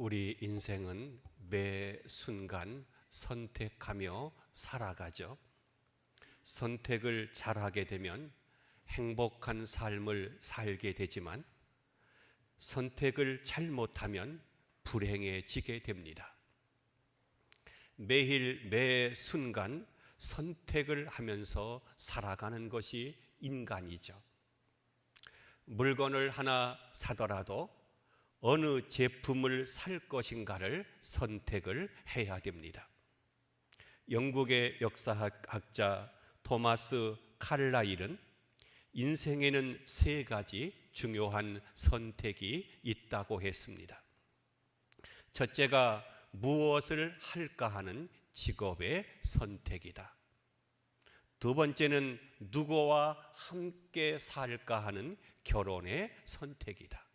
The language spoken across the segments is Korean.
우리 인생은 매 순간 선택하며 살아가죠. 선택을 잘하게 되면 행복한 삶을 살게 되지만 선택을 잘못하면 불행해지게 됩니다. 매일 매 순간 선택을 하면서 살아가는 것이 인간이죠. 물건을 하나 사더라도 어느 제품을 살 것인가를 선택을 해야 됩니다. 영국의 역사학자 토마스 칼라일은 인생에는 세 가지 중요한 선택이 있다고 했습니다. 첫째가 무엇을 할까 하는 직업의 선택이다. 두 번째는 누구와 함께 살까 하는 결혼의 선택이다.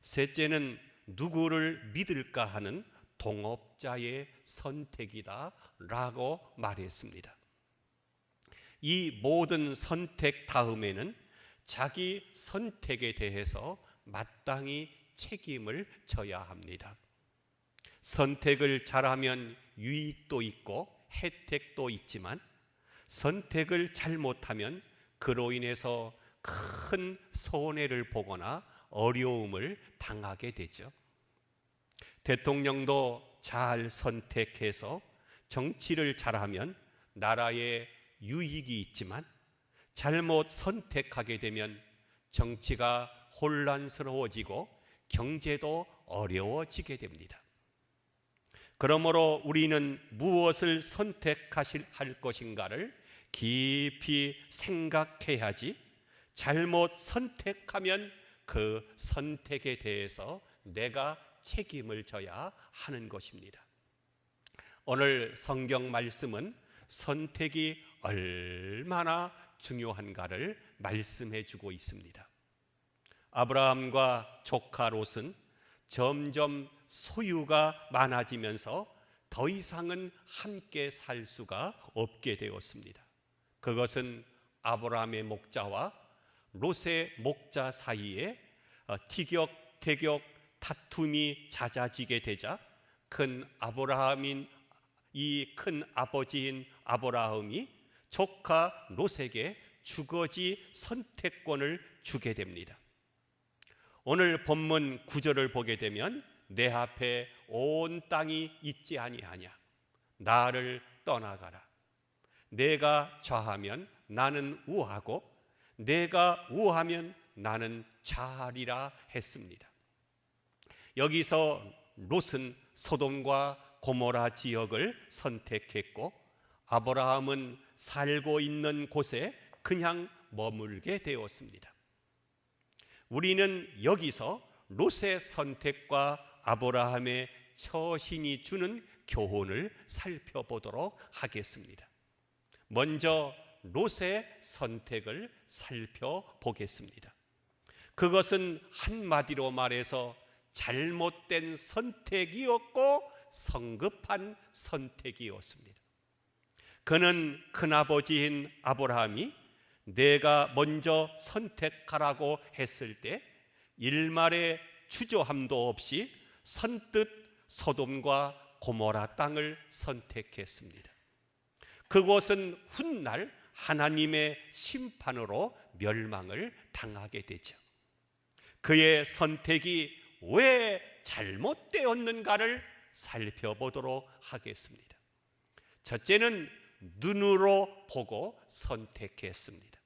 셋째는 누구를 믿을까 하는 동업자의 선택이다 라고 말했습니다. 이 모든 선택 다음에는 자기 선택에 대해서 마땅히 책임을 져야 합니다. 선택을 잘하면 유익도 있고 혜택도 있지만 선택을 잘못하면 그로 인해서 큰 손해를 보거나 어려움을 당하게 되죠. 대통령도 잘 선택해서 정치를 잘하면 나라에 유익이 있지만 잘못 선택하게 되면 정치가 혼란스러워지고 경제도 어려워지게 됩니다. 그러므로 우리는 무엇을 선택할 것인가를 깊이 생각해야지 잘못 선택하면 그 선택에 대해서 내가 책임을 져야 하는 것입니다. 오늘 성경 말씀은 선택이 얼마나 중요한가를 말씀해 주고 있습니다. 아브라함과 조카 롯은 점점 소유가 많아지면서 더 이상은 함께 살 수가 없게 되었습니다. 그것은 아브라함의 목자와 롯의 목자 사이에 티격태격 다툼이 잦아지게 되자 이 큰 아버지인 아브라함이 조카 롯에게 주거지 선택권을 주게 됩니다. 오늘 본문 9절을 보게 되면 내 앞에 온 땅이 있지 아니하냐 나를 떠나가라. 내가 좌하면 나는 우하고 내가 우하면 나는 좌하리라 했습니다. 여기서 롯은 소돔과 고모라 지역을 선택했고 아브라함은 살고 있는 곳에 그냥 머물게 되었습니다. 우리는 여기서 롯의 선택과 아브라함의 처신이 주는 교훈을 살펴보도록 하겠습니다. 먼저 롯의 선택을 살펴보겠습니다. 그것은 한마디로 말해서 잘못된 선택이었고 성급한 선택이었습니다. 그는 큰아버지인 아브라함이 내가 먼저 선택하라고 했을 때 일말의 주저함도 없이 선뜻 소돔과 고모라 땅을 선택했습니다. 그곳은 훗날 하나님의 심판으로 멸망을 당하게 되죠. 그의 선택이 왜 잘못되었는가를 살펴보도록 하겠습니다. 첫째는 눈으로 보고 선택했습니다.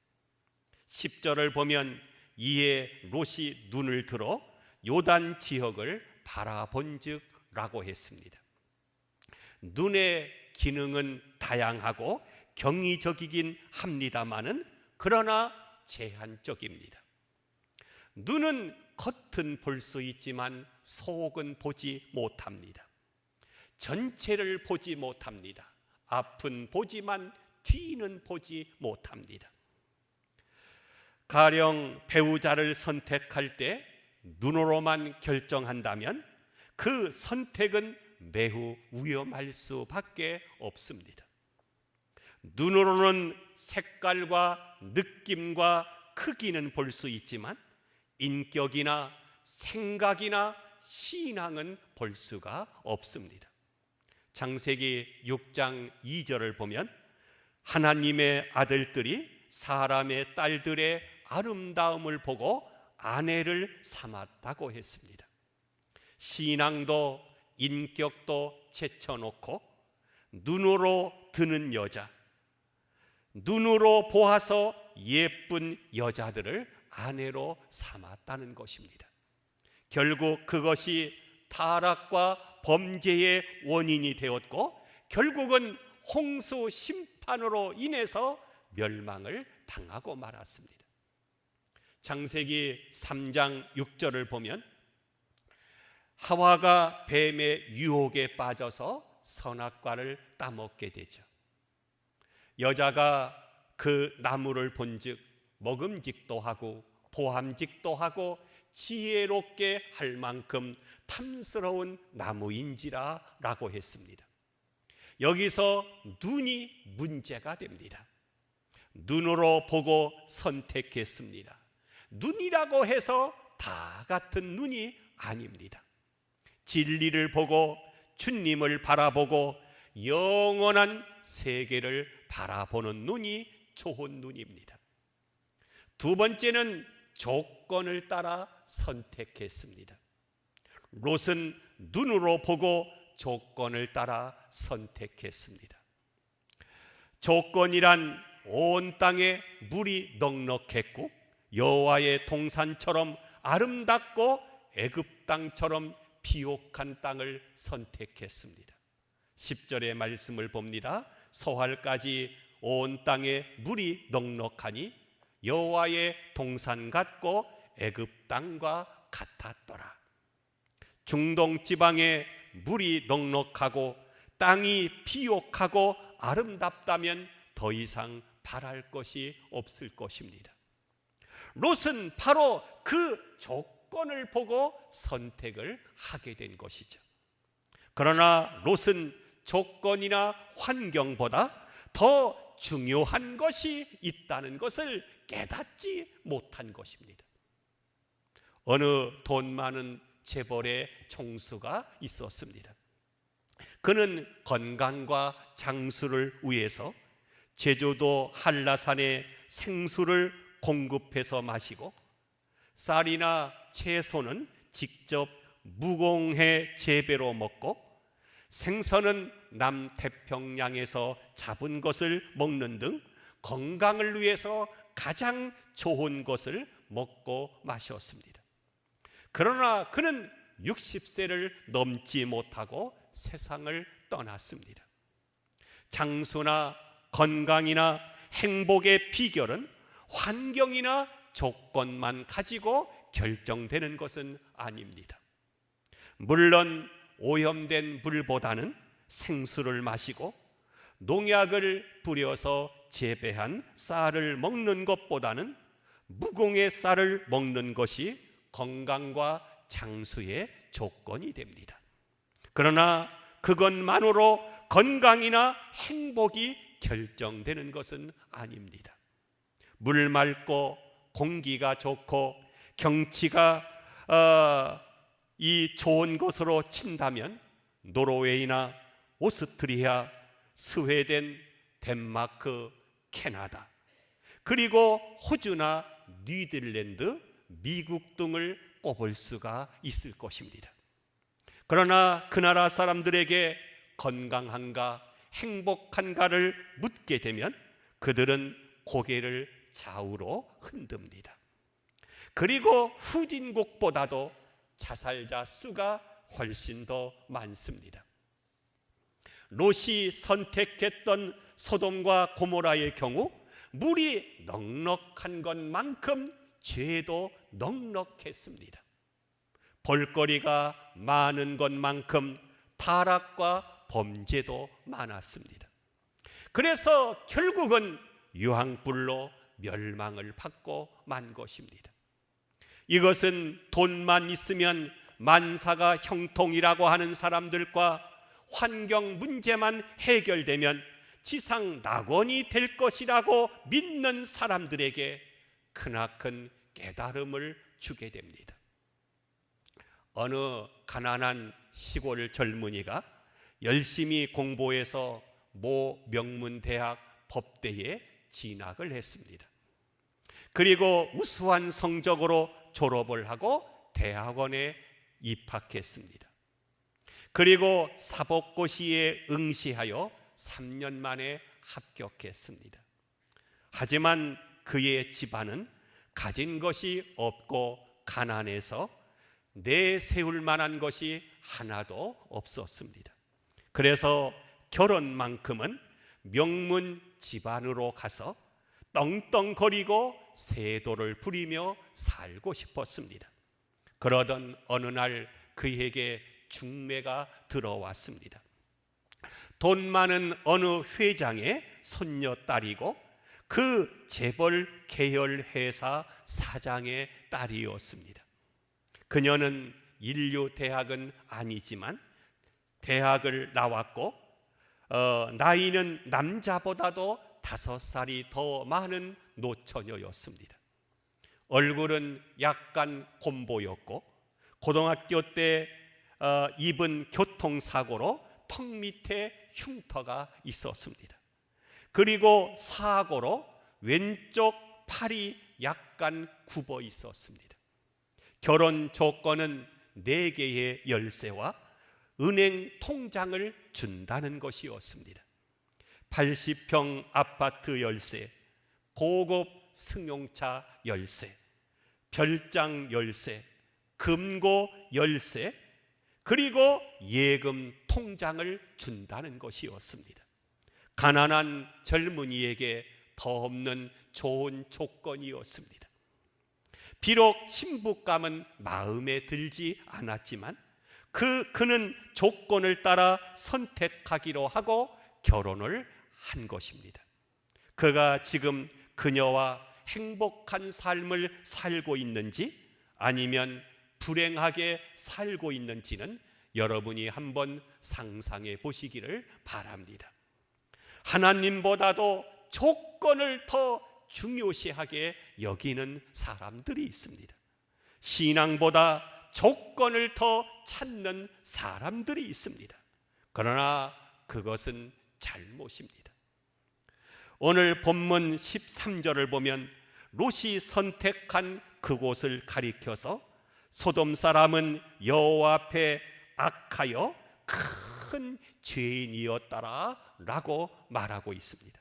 10절을 보면 이에 롯이 눈을 들어 요단 지역을 바라본즉 라고 했습니다. 눈의 기능은 다양하고 경이적이긴 합니다마는 그러나 제한적입니다. 눈은 겉은 볼 수 있지만 속은 보지 못합니다. 전체를 보지 못합니다. 앞은 보지만 뒤는 보지 못합니다. 가령 배우자를 선택할 때 눈으로만 결정한다면 그 선택은 매우 위험할 수밖에 없습니다. 눈으로는 색깔과 느낌과 크기는 볼 수 있지만 인격이나 생각이나 신앙은 볼 수가 없습니다. 창세기 6장 2절을 보면 하나님의 아들들이 사람의 딸들의 아름다움을 보고 아내를 삼았다고 했습니다. 신앙도 인격도 제쳐놓고 눈으로 드는 여자, 눈으로 보아서 예쁜 여자들을 아내로 삼았다는 것입니다. 결국 그것이 타락과 범죄의 원인이 되었고 결국은 홍수 심판으로 인해서 멸망을 당하고 말았습니다. 창세기 3장 6절을 보면 하와가 뱀의 유혹에 빠져서 선악과를 따먹게 되죠. 여자가 그 나무를 본즉 먹음직도 하고 보함직도 하고 지혜롭게 할 만큼 탐스러운 나무인지라 라고 했습니다. 여기서 눈이 문제가 됩니다. 눈으로 보고 선택했습니다. 눈이라고 해서 다 같은 눈이 아닙니다. 진리를 보고 주님을 바라보고 영원한 세계를 바라보는 눈이 좋은 눈입니다. 두 번째는 조건을 따라 선택했습니다. 롯은 눈으로 보고 조건을 따라 선택했습니다. 조건이란 온 땅에 물이 넉넉했고 여호와의 동산처럼 아름답고 애굽 땅처럼 비옥한 땅을 선택했습니다. 10절의 말씀을 봅니다. 소할까지 온 땅에 물이 넉넉하니 여호와의 동산 같고 애굽 땅과 같았더라. 중동 지방에 물이 넉넉하고 땅이 비옥하고 아름답다면 더 이상 바랄 것이 없을 것입니다. 롯은 바로 그 조건을 보고 선택을 하게 된 것이죠. 그러나 롯은 조건이나 환경보다 더 중요한 것이 있다는 것을 깨닫지 못한 것입니다. 어느 돈 많은 재벌의 총수가 있었습니다. 그는 건강과 장수를 위해서 제주도 한라산에 생수를 공급해서 마시고 쌀이나 채소는 직접 무공해 재배로 먹고 생선은 남태평양에서 잡은 것을 먹는 등 건강을 위해서 가장 좋은 것을 먹고 마셨습니다. 그러나 그는 60세를 넘지 못하고 세상을 떠났습니다. 장수나 건강이나 행복의 비결은 환경이나 조건만 가지고 결정되는 것은 아닙니다. 물론 오염된 물보다는 생수를 마시고 농약을 뿌려서 재배한 쌀을 먹는 것보다는 무공의 쌀을 먹는 것이 건강과 장수의 조건이 됩니다. 그러나 그것만으로 건강이나 행복이 결정되는 것은 아닙니다. 물 맑고 공기가 좋고 경치가 이 좋은 곳으로 친다면 노르웨이나 오스트리아, 스웨덴, 덴마크, 캐나다, 그리고 호주나 니들랜드, 미국 등을 꼽을 수가 있을 것입니다. 그러나 그 나라 사람들에게 건강한가 행복한가를 묻게 되면 그들은 고개를 좌우로 흔듭니다. 그리고 후진국보다도 자살자 수가 훨씬 더 많습니다. 롯이 선택했던 소돔과 고모라의 경우 물이 넉넉한 것만큼 죄도 넉넉했습니다. 볼거리가 많은 것만큼 타락과 범죄도 많았습니다. 그래서 결국은 유황불로 멸망을 받고 만 것입니다. 이것은 돈만 있으면 만사가 형통이라고 하는 사람들과 환경 문제만 해결되면 지상 낙원이 될 것이라고 믿는 사람들에게 크나큰 깨달음을 주게 됩니다. 어느 가난한 시골 젊은이가 열심히 공부해서 모 명문대학 법대에 진학을 했습니다. 그리고 우수한 성적으로 졸업을 하고 대학원에 입학했습니다. 그리고 사법고시에 응시하여 3년 만에 합격했습니다. 하지만 그의 집안은 가진 것이 없고 가난해서 내세울 만한 것이 하나도 없었습니다. 그래서 결혼만큼은 명문 집안으로 가서 떵떵거리고 세도를 부리며 살고 싶었습니다. 그러던 어느 날 그에게 중매가 들어왔습니다. 돈 많은 어느 회장의 손녀딸이고 그 재벌 계열 회사 사장의 딸이었습니다. 그녀는 인류대학은 아니지만 대학을 나왔고 나이는 남자보다도 5살이 더 많은 노처녀였습니다. 얼굴은 약간 곰보였고 고등학교 때 입은 교통사고로 턱 밑에 흉터가 있었습니다. 그리고 사고로 왼쪽 팔이 약간 굽어 있었습니다. 결혼 조건은 4개의 열쇠와 은행 통장을 준다는 것이었습니다. 80평 아파트 열쇠, 고급 승용차 열쇠, 별장 열쇠, 금고 열쇠, 그리고 예금 통장을 준다는 것이었습니다. 가난한 젊은이에게 더 없는 좋은 조건이었습니다. 비록 신부감은 마음에 들지 않았지만 그는 조건을 따라 선택하기로 하고 결혼을 한 것입니다. 그가 지금 그녀와 행복한 삶을 살고 있는지 아니면 불행하게 살고 있는지는 여러분이 한번 상상해 보시기를 바랍니다. 하나님보다도 조건을 더 중요시하게 여기는 사람들이 있습니다. 신앙보다 조건을 더 찾는 사람들이 있습니다. 그러나 그것은 잘못입니다. 오늘 본문 13절을 보면 롯이 선택한 그곳을 가리켜서 소돔 사람은 여호와 앞에 악하여 큰 죄인이었다라 라고 말하고 있습니다.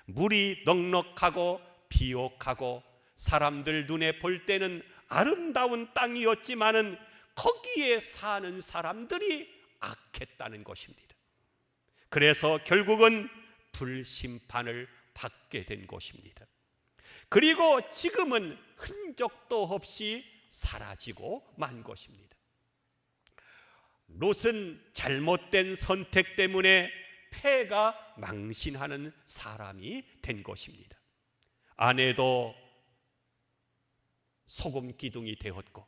물이 넉넉하고 비옥하고 사람들 눈에 볼 때는 아름다운 땅이었지만은 거기에 사는 사람들이 악했다는 것입니다. 그래서 결국은 불심판을 받게 된 것입니다. 그리고 지금은 흔적도 없이 사라지고 만 것입니다. 롯은 잘못된 선택 때문에 폐가 망신하는 사람이 된 것입니다. 아내도 소금 기둥이 되었고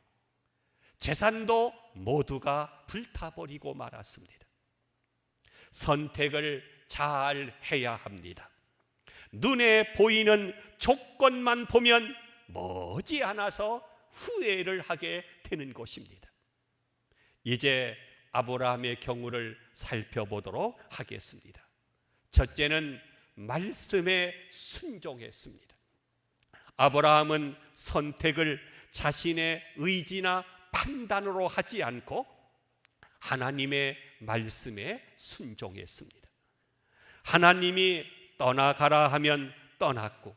재산도 모두가 불타버리고 말았습니다. 선택을 잘 해야 합니다. 눈에 보이는 조건만 보면 머지않아서 후회를 하게 되는 것입니다. 이제 아브라함의 경우를 살펴보도록 하겠습니다. 첫째는 말씀에 순종했습니다. 아브라함은 선택을 자신의 의지나 판단으로 하지 않고 하나님의 말씀에 순종했습니다. 하나님이 떠나가라 하면 떠났고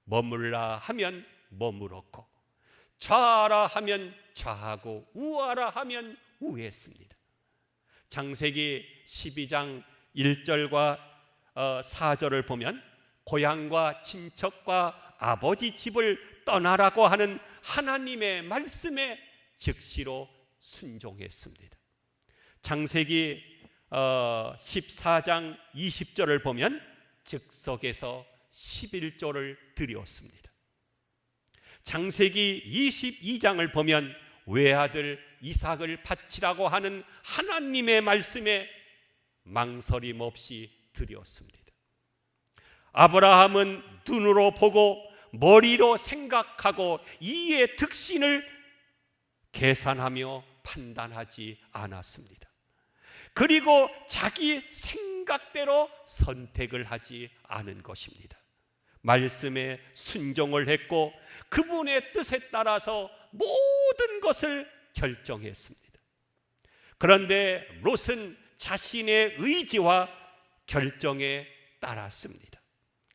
머물라 하면 머물었고 좌하라 하면 좌하고 우하라 하면 우했습니다. 창세기 12장 1절과 4절을 보면 고향과 친척과 아버지 집을 떠나라고 하는 하나님의 말씀에 즉시로 순종했습니다. 창세기 14장 20절을 보면 즉석에서 11조를 드렸습니다. 창세기 22장을 보면 외아들 이삭을 바치라고 하는 하나님의 말씀에 망설임 없이 드렸습니다. 아브라함은 눈으로 보고 머리로 생각하고 이의 득신을 계산하며 판단하지 않았습니다. 그리고 자기 생각대로 선택을 하지 않은 것입니다. 말씀에 순종을 했고 그분의 뜻에 따라서 모든 것을 결정했습니다. 그런데 롯은 자신의 의지와 결정에 따랐습니다.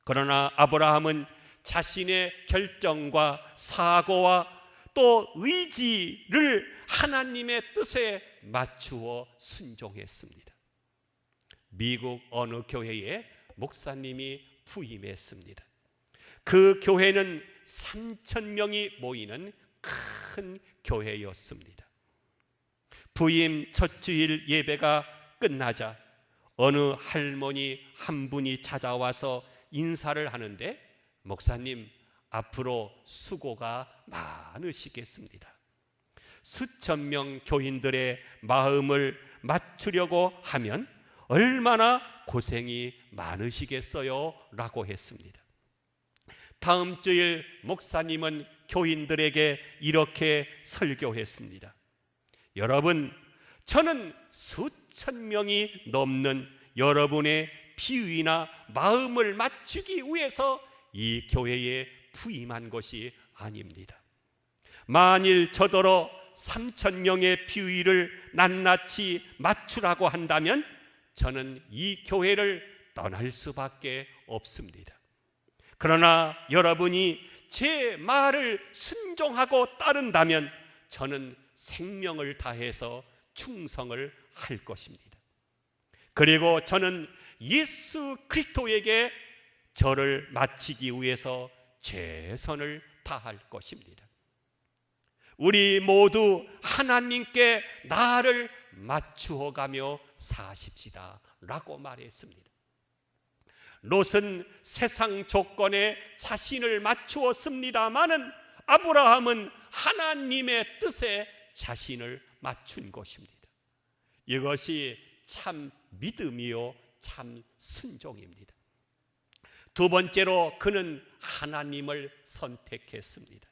그러나 아브라함은 자신의 결정과 사고와 또 의지를 하나님의 뜻에 맞추어 순종했습니다. 미국 어느 교회에 목사님이 부임했습니다. 그 교회는 3,000명이 모이는 큰 교회였습니다. 부임 첫 주일 예배가 끝나자 어느 할머니 한 분이 찾아와서 인사를 하는데, 목사님, 앞으로 수고가 많으시겠습니다. 수천 명 교인들의 마음을 맞추려고 하면 얼마나 고생이 많으시겠어요? 라고 했습니다. 다음 주일 목사님은 교인들에게 이렇게 설교했습니다. 여러분, 저는 수천 명이 넘는 여러분의 비위나 마음을 맞추기 위해서 이 교회에 부임한 것이 아닙니다. 만일 저더러 3,000명의 비위를 낱낱이 맞추라고 한다면 저는 이 교회를 떠날 수밖에 없습니다. 그러나 여러분이 제 말을 순종하고 따른다면 저는 생명을 다해서 충성을 할 것입니다. 그리고 저는 예수 그리스도에게 저를 마치기 위해서 최선을 다할 것입니다. 우리 모두 하나님께 나를 맞추어 가며 사십시다 라고 말했습니다. 롯은 세상 조건에 자신을 맞추었습니다마는 아브라함은 하나님의 뜻에 자신을 맞춘 것입니다. 이것이 참 믿음이요 참 순종입니다. 두 번째로 그는 하나님을 선택했습니다.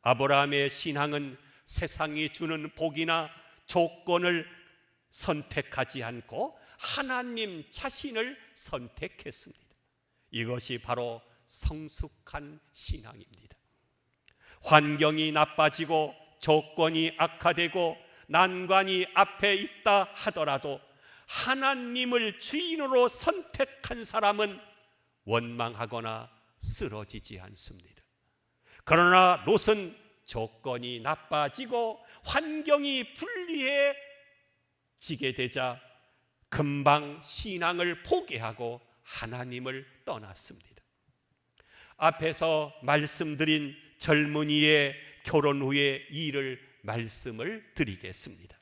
아브라함의 신앙은 세상이 주는 복이나 조건을 선택하지 않고 하나님 자신을 선택했습니다. 이것이 바로 성숙한 신앙입니다. 환경이 나빠지고 조건이 악화되고 난관이 앞에 있다 하더라도 하나님을 주인으로 선택한 사람은 원망하거나 쓰러지지 않습니다. 그러나 롯은 조건이 나빠지고 환경이 불리해지게 되자 금방 신앙을 포기하고 하나님을 떠났습니다. 앞에서 말씀드린 젊은이의 결혼 후의 일을 말씀을 드리겠습니다.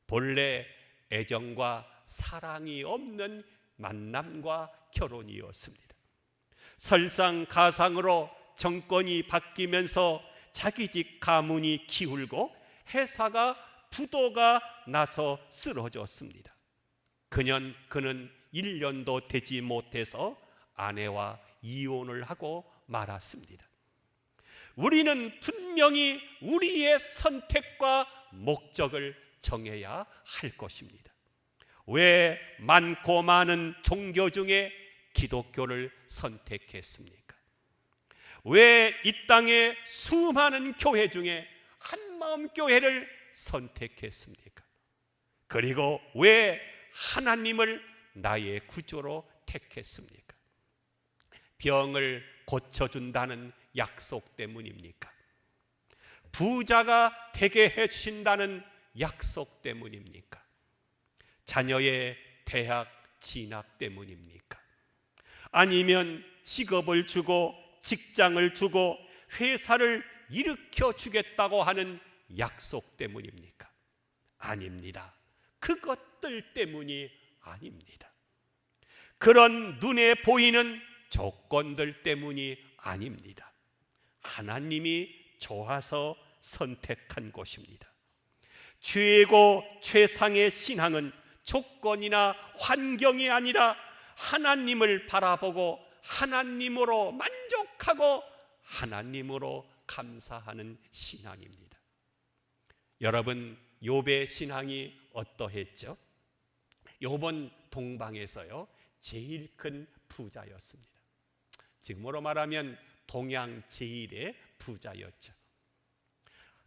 본래 애정과 사랑이 없는 만남과 결혼이었습니다. 설상가상으로 정권이 바뀌면서 자기 집 가문이 기울고 회사가 부도가 나서 쓰러졌습니다. 그는 1년도 되지 못해서 아내와 이혼을 하고 말았습니다. 우리는 분명히 우리의 선택과 목적을 정해야 할 것입니다. 왜 많고 많은 종교 중에 기독교를 선택했습니까? 왜 이 땅의 수많은 교회 중에 한마음 교회를 선택했습니까? 그리고 왜 하나님을 나의 구주로 택했습니까? 병을 고쳐준다는 약속 때문입니까? 부자가 되게 해주신다는 약속 때문입니까? 자녀의 대학 진학 때문입니까? 아니면 직업을 주고 직장을 주고 회사를 일으켜 주겠다고 하는 약속 때문입니까? 아닙니다. 그것들 때문이 아닙니다. 그런 눈에 보이는 조건들 때문이 아닙니다. 하나님이 좋아서 선택한 것입니다. 최고 최상의 신앙은 조건이나 환경이 아니라 하나님을 바라보고 하나님으로 만족하고 하나님으로 감사하는 신앙입니다. 여러분, 욥의 신앙이 어떠했죠? 욥은 동방에서요 제일 큰 부자였습니다. 지금으로 말하면 동양 제일의 부자였죠.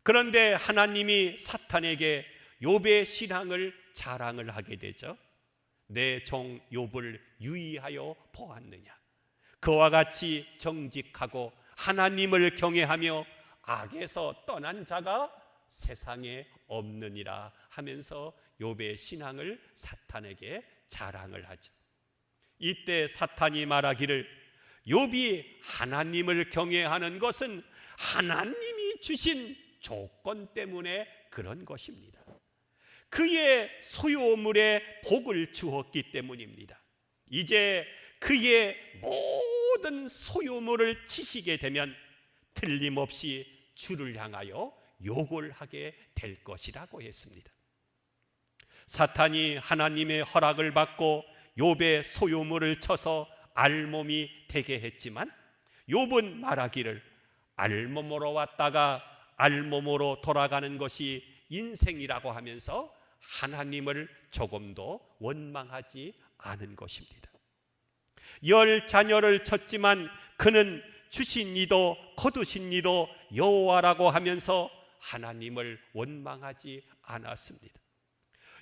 그런데 하나님이 사탄에게 욥의 신앙을 자랑을 하게 되죠. 내 종 욥을 유의하여 보았느냐? 그와 같이 정직하고 하나님을 경외하며 악에서 떠난 자가 세상에 없느니라 하면서 욥의 신앙을 사탄에게 자랑을 하죠. 이때 사탄이 말하기를 욥이 하나님을 경외하는 것은 하나님이 주신 조건 때문에 그런 것입니다. 그의 소유물에 복을 주었기 때문입니다. 이제 그의 모든 소유물을 치시게 되면 틀림없이 주를 향하여 욕을 하게 될 것이라고 했습니다. 사탄이 하나님의 허락을 받고 욥의 소유물을 쳐서 알몸이 되게 했지만 욥은 말하기를 알몸으로 왔다가 알몸으로 돌아가는 것이 인생이라고 하면서 하나님을 조금도 원망하지 않은 것입니다. 10 자녀를 쳤지만 그는 주신 이도 거두신 이도 여호와라고 하면서 하나님을 원망하지 않았습니다.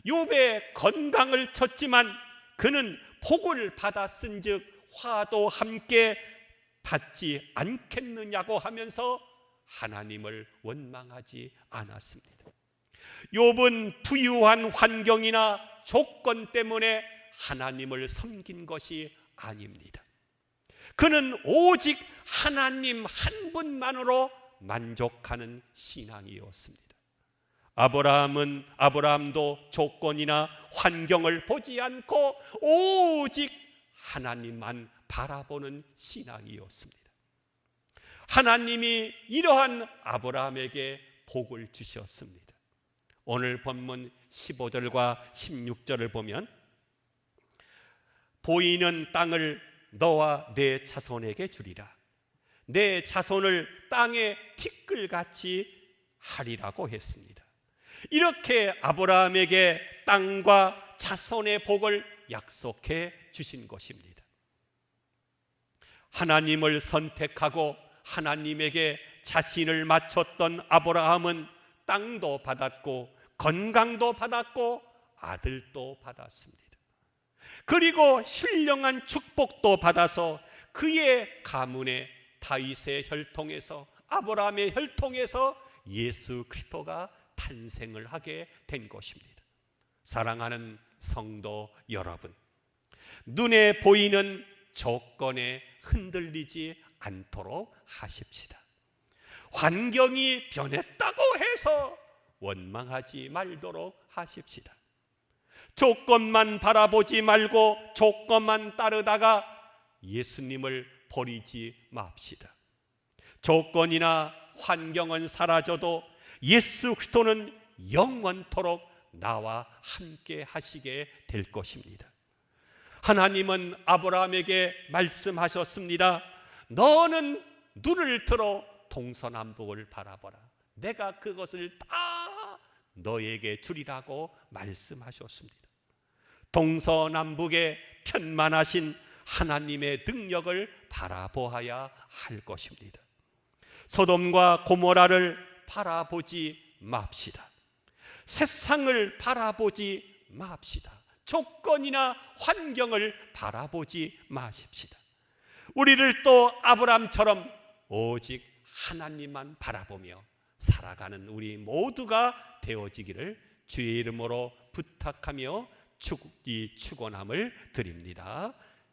욥의 건강을 쳤지만 그는 복을 받았은즉 화도 함께 받지 않겠느냐고 하면서 하나님을 원망하지 않았습니다. 욥은 부유한 환경이나 조건 때문에 하나님을 섬긴 것이 아닙니다. 그는 오직 하나님 한 분만으로 만족하는 신앙이었습니다. 아브라함도 조건이나 환경을 보지 않고 오직 하나님만 바라보는 신앙이었습니다. 하나님이 이러한 아브라함에게 복을 주셨습니다. 오늘 본문 15절과 16절을 보면 보이는 땅을 너와 내 자손에게 주리라. 내 자손을 땅의 티끌같이 하리라고 했습니다. 이렇게 아브라함에게 땅과 자손의 복을 약속해 주신 것입니다. 하나님을 선택하고 하나님에게 자신을 바쳤던 아브라함은 땅도 받았고 건강도 받았고 아들도 받았습니다. 그리고 신령한 축복도 받아서 그의 가문에 다윗의 혈통에서 아브라함의 혈통에서 예수 그리스도가 탄생을 하게 된 것입니다. 사랑하는 성도 여러분, 눈에 보이는 조건에 흔들리지 않도록 하십시다. 환경이 변했다고 해서 원망하지 말도록 하십시다. 조건만 바라보지 말고 조건만 따르다가 예수님을 버리지 맙시다. 조건이나 환경은 사라져도 예수 그리스도는 영원토록 나와 함께 하시게 될 것입니다. 하나님은 아브라함에게 말씀하셨습니다. 너는 눈을 들어 동서남북을 바라보라. 내가 그것을 다 너에게 주리라고 말씀하셨습니다. 동서남북에 편만하신 하나님의 능력을 바라보아야 할 것입니다. 소돔과 고모라를 바라보지 맙시다. 세상을 바라보지 맙시다. 조건이나 환경을 바라보지 마십시다. 우리를 또 아브람처럼 오직 하나님만 바라보며 살아가는 우리 모두가 되어지기를 주의 이름으로 부탁하며 축원함을 드립니다.